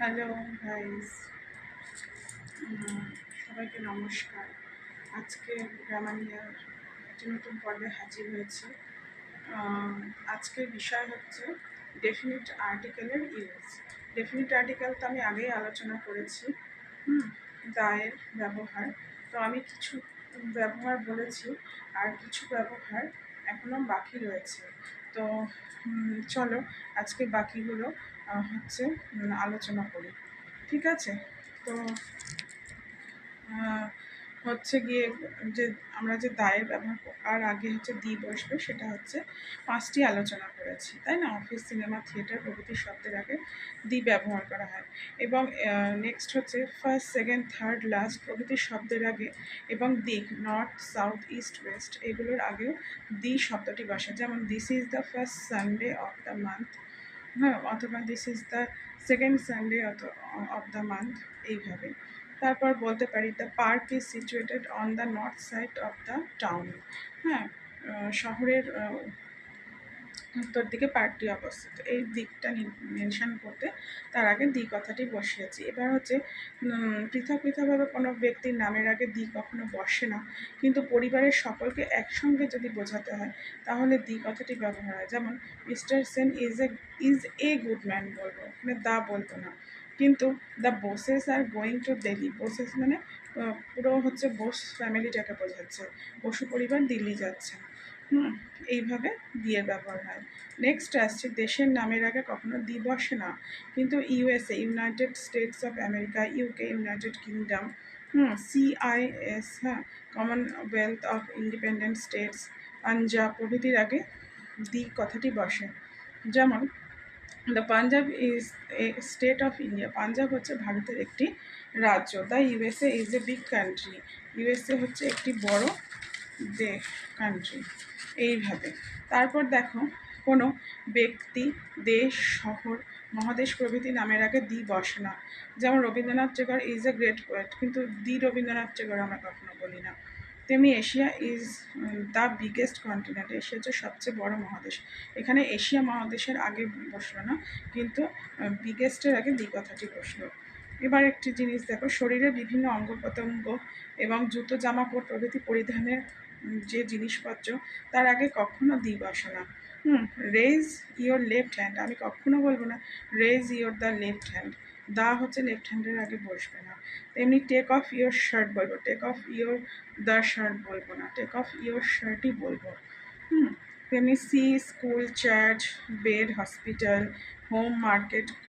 Hello guys, সবাইকে নমস্কার। আজকে গ্রামানিয়ার একটি নতুন পর্বে হাজির হয়েছে। আজকের বিষয় হচ্ছে ডেফিনিট আর্টিকেলের ইউজ। ডেফিনিট আর্টিকেল তো আমি আগেই আলোচনা করেছি। দায়ের ব্যবহার, তো আমি কিছু ব্যবহার বলেছি, আর কিছু ব্যবহার এখনও বাকি রয়েছে। তো চলো আজকে বাকিগুলো হচ্ছে আলোচনা করি। ঠিক আছে? তো হচ্ছে গিয়ে যে আমরা যে দায়ের ব্যবহার আর আগে হচ্ছে দি বসবে, সেটা হচ্ছে 5টি আলোচনা করেছি, তাই না? অফিস, সিনেমা, থিয়েটার প্রভৃতি শব্দের আগে দি ব্যবহার করা হয়। এবং নেক্সট হচ্ছে ফার্স্ট, সেকেন্ড, থার্ড, লাস্ট প্রভৃতি শব্দের আগে এবং দিক, নর্থ, সাউথ, ইস্ট, ওয়েস্ট এগুলোর আগেও দি শব্দটি বসে। যেমন this is the first Sunday of the month, হ্যাঁ, অথবা this is the second Sunday of the month, এইভাবে। তারপর বলতে পারি the park is situated on the north side of the town. হ্যাঁ, শহরের উত্তর দিকে পার্কটি অবস্থিত। এই দিকটা মেনশন করতে তার আগে দি কথাটি বসিয়েছি। এবার হচ্ছে পৃথক পৃথকভাবে কোনো ব্যক্তির নামের আগে দি কখনো বসে না, কিন্তু পরিবারের সকলকে একসঙ্গে যদি বোঝাতে হয় তাহলে দি কথাটি ব্যবহার হয়। যেমন mister Sen is a good man বলবো, মানে দা বলবো না। কিন্তু the Bose's are going to Delhi, Bose's মানে পুরো হচ্ছে বোস ফ্যামিলিটাকে বোঝাচ্ছে, বসু পরিবার দিল্লি যাচ্ছে। এইভাবে দিয়ের ব্যবহার হয়। নেক্সট আসছে দেশের নামের আগে কখনো দি বসে না, কিন্তু USA, United States of America, UK, United Kingdom, CIS, হ্যাঁ, Commonwealth of Independent States, Punjab প্রভৃতির আগে দি কথাটি বসে। যেমন the Punjab is a state of India, Punjab হচ্ছে ভারতের একটি রাজ্য। The USA is a big country, USA হচ্ছে একটি বড় কান্ট্রি, এইভাবে। তারপর দেখো কোনো ব্যক্তি, দেশ, শহর, মহাদেশ প্রভৃতি নামের আগে দি বসে না। যেমন Rabindranath Tagore is a great poet, কিন্তু দি রবীন্দ্রনাথ টেগর আমরা কখনো বলি না। তেমনি Asia is the biggest continent, Asia হচ্ছে সবচেয়ে বড় মহাদেশ। এখানে এশিয়া মহাদেশের আগে বসলো না, কিন্তু বিগেস্টের আগে দি কথাটি বসলো। এবার একটি জিনিস দেখো, শরীরের বিভিন্ন অঙ্গ প্রত্যঙ্গ এবং জুতো, জামা, কোট প্রভৃতি পরিধানের যে জিনিসপত্র, তার আগে কখনো দি বসে না। রেজ ইয়োর লেফট হ্যান্ড, আমি কখনো বলবো না raise your the left hand, the হচ্ছে লেফট হ্যান্ডের আগে বসবে না। তেমনি টেক অফ ইয়োর শার্ট বলবো, take off your the shirt বলবো না, টেক অফ ইয়োর শার্টই বলবো। তেমনি sea, school, church, bed, hospital, home, market,